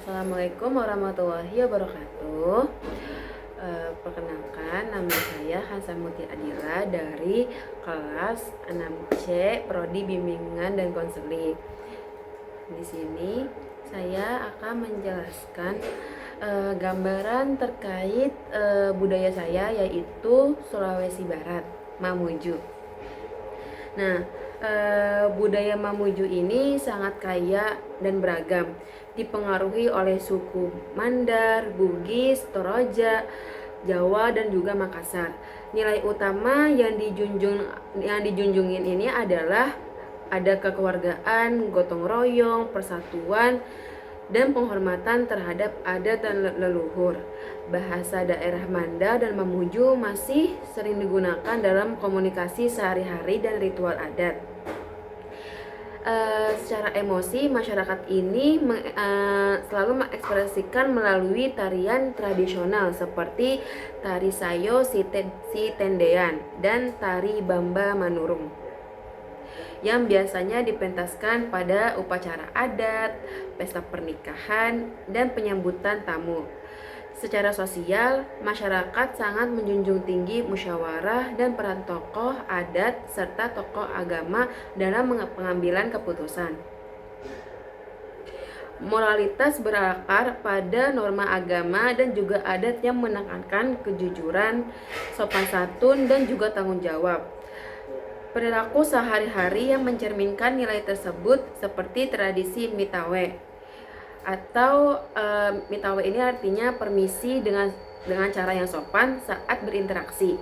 Assalamualaikum warahmatullahi wabarakatuh. Perkenalkan, nama saya Hansa Muti Adila dari kelas 6C Prodi Bimbingan dan Konseling. Di sini saya akan menjelaskan gambaran terkait budaya saya, yaitu Sulawesi Barat, Mamuju. Nah, budaya Mamuju ini sangat kaya dan beragam, dipengaruhi oleh suku Mandar, Bugis, Toraja, Jawa, dan juga Makassar. Nilai utama yang dijunjungin ini adalah ada kekeluargaan, gotong royong, persatuan, dan penghormatan terhadap adat dan leluhur. Bahasa daerah Mandar dan Mamuju masih sering digunakan dalam komunikasi sehari-hari dan ritual adat. Secara emosi, masyarakat ini selalu mengekspresikan melalui tarian tradisional seperti tari sayo si tendean dan tari bamba manurung, yang biasanya dipentaskan pada upacara adat, pesta pernikahan, dan penyambutan tamu. Secara sosial, masyarakat sangat menjunjung tinggi musyawarah dan peran tokoh adat serta tokoh agama dalam pengambilan keputusan. Moralitas berakar pada norma agama dan juga adat yang menekankan kejujuran, sopan santun, dan juga tanggung jawab. Perilaku sehari-hari yang mencerminkan nilai tersebut seperti tradisi mitawe atau mitawe ini artinya permisi dengan cara yang sopan saat berinteraksi.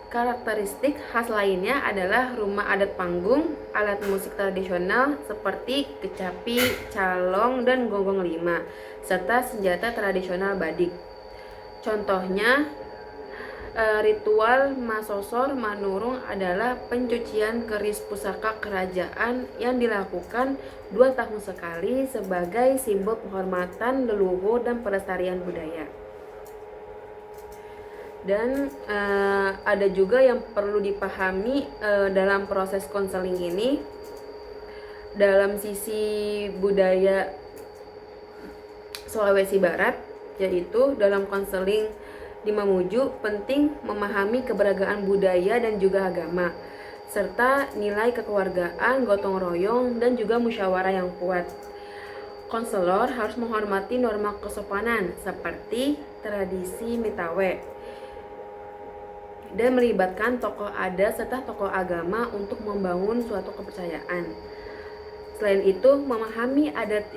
Karakteristik khas lainnya adalah rumah adat panggung, alat musik tradisional seperti kecapi, calong, dan gonggong lima, serta senjata tradisional Badik. Contohnya, ritual Masosor Manurung adalah pencucian keris pusaka kerajaan yang dilakukan 2 tahun sekali sebagai simbol penghormatan leluhur dan pelestarian budaya. Dan ada juga yang perlu dipahami dalam proses konseling ini. Dalam sisi budaya Sulawesi Barat, yaitu dalam konseling di Mamuju penting memahami keberagaman budaya dan juga agama, serta nilai kekeluargaan, gotong royong, dan juga musyawarah yang kuat. Konselor harus menghormati norma kesopanan seperti tradisi mitawe dan melibatkan tokoh adat serta tokoh agama untuk membangun suatu kepercayaan. Selain itu, memahami adat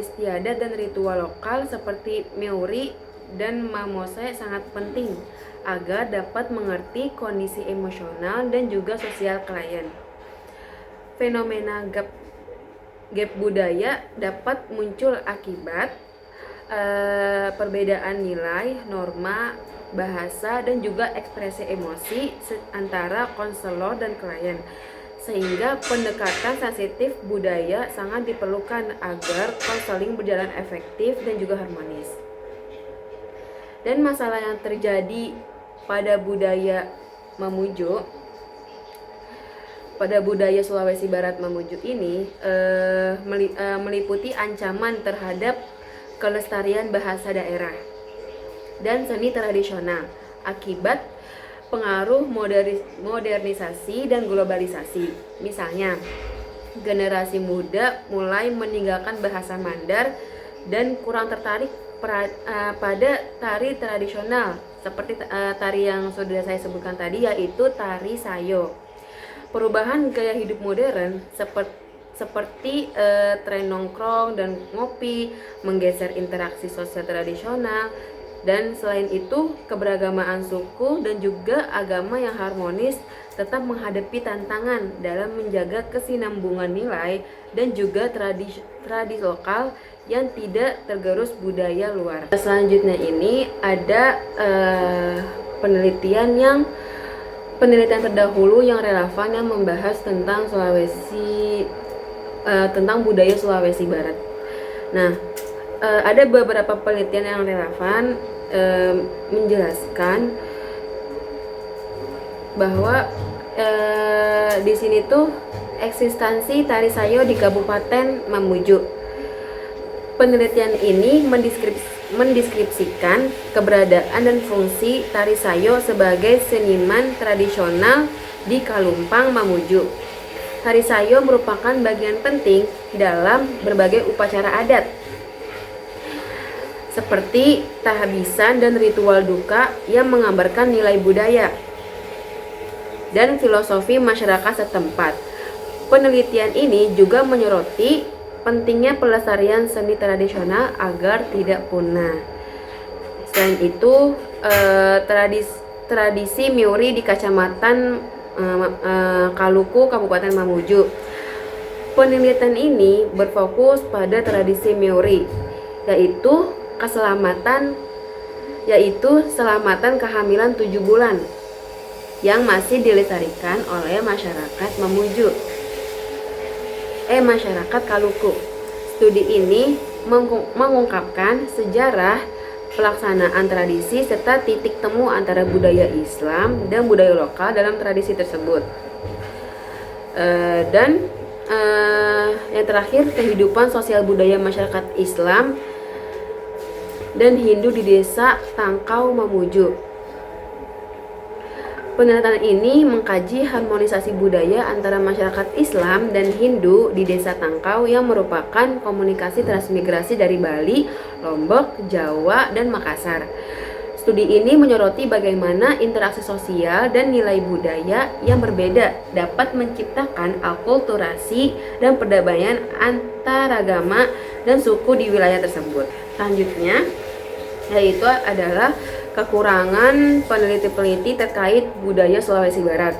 istiadat dan ritual lokal seperti Meuri dan Mamose sangat penting agar dapat mengerti kondisi emosional dan juga sosial klien. Fenomena gap budaya dapat muncul akibat perbedaan nilai, norma, bahasa, dan juga ekspresi emosi antara konselor dan klien, sehingga pendekatan sensitif budaya sangat diperlukan agar konseling berjalan efektif dan juga harmonis. Dan masalah yang terjadi pada budaya Mamuju, pada budaya Sulawesi Barat Mamuju ini meliputi ancaman terhadap kelestarian bahasa daerah dan seni tradisional akibat pengaruh modernisasi dan globalisasi. Misalnya, generasi muda mulai meninggalkan bahasa Mandar dan kurang tertarik pada tari tradisional seperti tari yang sudah saya sebutkan tadi, yaitu tari sayo. Perubahan gaya hidup modern seperti tren nongkrong dan ngopi menggeser interaksi sosial tradisional. Dan selain itu, keberagaman suku dan juga agama yang harmonis tetap menghadapi tantangan dalam menjaga kesinambungan nilai dan juga tradisi lokal yang tidak tergerus budaya luar. Selanjutnya ini ada penelitian terdahulu yang relevan yang membahas tentang tentang budaya Sulawesi Barat. Nah, ada beberapa penelitian yang relevan menjelaskan bahwa di sini tuh eksistensi tari sayo di Kabupaten Mamuju Penelitian ini mendeskripsikan keberadaan dan fungsi Tari Sayo sebagai seniman tradisional di Kalumpang Mamuju. Tari Sayo merupakan bagian penting dalam berbagai upacara adat, seperti tahbisan dan ritual duka yang menggambarkan nilai budaya dan filosofi masyarakat setempat. Penelitian ini juga menyoroti pentingnya pelestarian seni tradisional agar tidak punah. Selain itu, tradisi Miuri di Kecamatan Kaluku, Kabupaten Mamuju. Penelitian ini berfokus pada tradisi Miuri, yaitu selamatan kehamilan 7 bulan yang masih dilestarikan oleh masyarakat masyarakat Kaluku. Studi ini mengungkapkan sejarah pelaksanaan tradisi serta titik temu antara budaya Islam dan budaya lokal dalam tradisi tersebut. Yang terakhir, kehidupan sosial budaya masyarakat Islam dan Hindu di Desa Tangkau Mamuju. Penelitian ini mengkaji harmonisasi budaya antara masyarakat Islam dan Hindu di Desa Tangkau yang merupakan komunikasi transmigrasi dari Bali, Lombok, Jawa, dan Makassar. Studi ini menyoroti bagaimana interaksi sosial dan nilai budaya yang berbeda dapat menciptakan akulturasi dan perdamaian antaragama dan suku di wilayah tersebut. Selanjutnya, yaitu adalah kekurangan peneliti-peneliti terkait budaya Sulawesi Barat.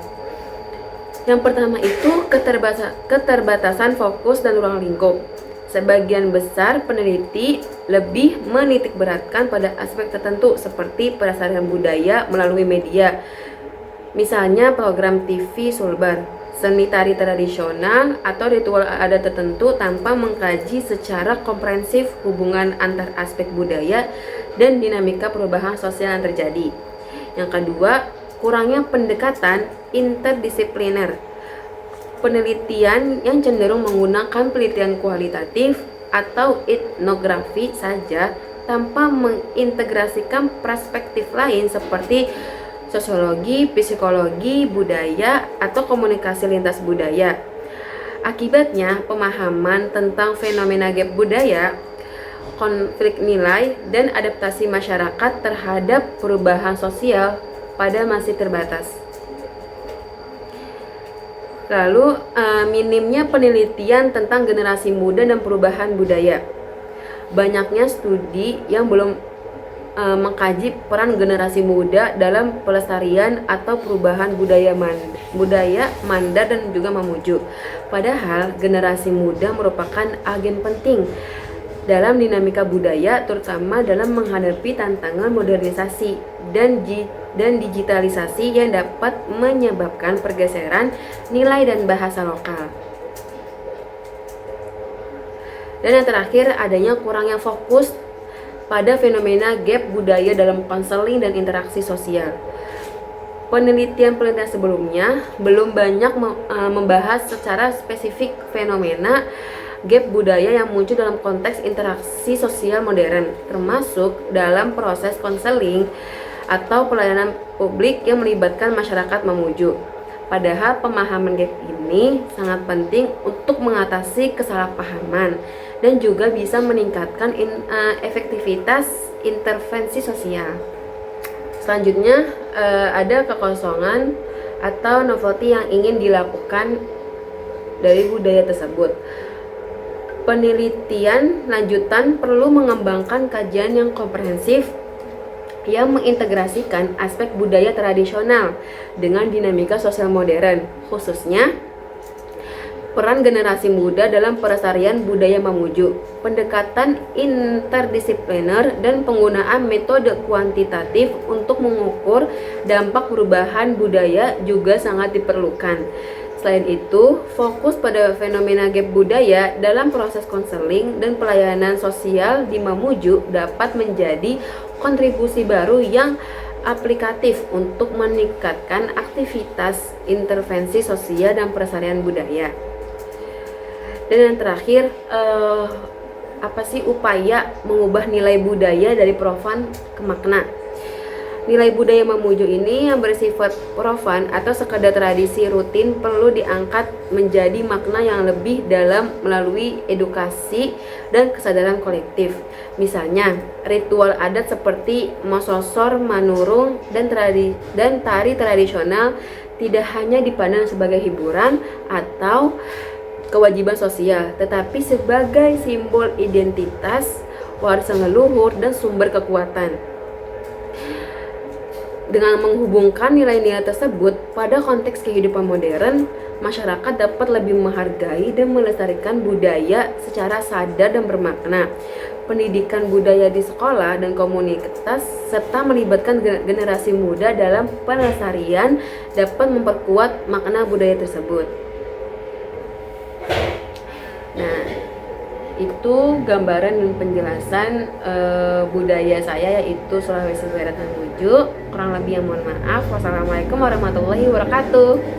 Yang pertama itu keterbatasan fokus dan ruang lingkup. Sebagian besar peneliti lebih menitikberatkan pada aspek tertentu seperti pelestarian budaya melalui media. Misalnya program TV Sulbar, seni tari tradisional atau ritual adat tertentu tanpa mengkaji secara komprehensif hubungan antar aspek budaya dan dinamika perubahan sosial yang terjadi. Yang kedua, kurangnya pendekatan interdisipliner. Penelitian yang cenderung menggunakan penelitian kualitatif atau etnografi saja tanpa mengintegrasikan perspektif lain seperti sosiologi, psikologi, budaya, atau komunikasi lintas budaya. Akibatnya, pemahaman tentang fenomena gap budaya, konflik nilai, dan adaptasi masyarakat terhadap perubahan sosial masih terbatas. Lalu, minimnya penelitian tentang generasi muda dan perubahan budaya. Banyaknya studi yang belum mengkaji peran generasi muda dalam pelestarian atau perubahan budaya Mandar dan juga Mamuju. Padahal generasi muda merupakan agen penting dalam dinamika budaya, terutama dalam menghadapi tantangan modernisasi dan digitalisasi yang dapat menyebabkan pergeseran nilai dan bahasa lokal. Dan yang terakhir, adanya kurangnya fokus pada fenomena gap budaya dalam konseling dan interaksi sosial. Penelitian sebelumnya belum banyak membahas secara spesifik fenomena gap budaya yang muncul dalam konteks interaksi sosial modern, termasuk dalam proses konseling atau pelayanan publik yang melibatkan masyarakat Mamuju. Padahal pemahaman gap ini sangat penting untuk mengatasi kesalahpahaman dan juga bisa meningkatkan efektivitas intervensi sosial. Selanjutnya, ada kekosongan atau novelty yang ingin dilakukan dari budaya tersebut. Penelitian lanjutan perlu mengembangkan kajian yang komprehensif yang mengintegrasikan aspek budaya tradisional dengan dinamika sosial modern, khususnya peran generasi muda dalam pelestarian budaya Mamuju. Pendekatan interdisipliner dan penggunaan metode kuantitatif untuk mengukur dampak perubahan budaya juga sangat diperlukan. Selain itu, fokus pada fenomena gap budaya dalam proses konseling dan pelayanan sosial di Mamuju dapat menjadi kontribusi baru yang aplikatif untuk meningkatkan aktivitas intervensi sosial dan pelestarian budaya. Dan yang terakhir, apa sih upaya mengubah nilai budaya dari profan ke makna. Nilai budaya Mamuju ini yang bersifat profan atau sekedar tradisi rutin perlu diangkat menjadi makna yang lebih dalam melalui edukasi dan kesadaran kolektif. Misalnya, ritual adat seperti mososor, manurung, dan tari tradisional tidak hanya dipandang sebagai hiburan atau kewajiban sosial, tetapi sebagai simbol identitas, warisan leluhur, dan sumber kekuatan. Dengan menghubungkan nilai-nilai tersebut pada konteks kehidupan modern, masyarakat dapat lebih menghargai dan melestarikan budaya secara sadar dan bermakna. Pendidikan budaya di sekolah dan komunitas serta melibatkan generasi muda dalam pelestarian dapat memperkuat makna budaya tersebut. Nah, itu gambaran dan penjelasan budaya saya, yaitu Sulawesi Barat Mamuju. Kurang lebih yang mohon maaf. Wassalamualaikum warahmatullahi wabarakatuh.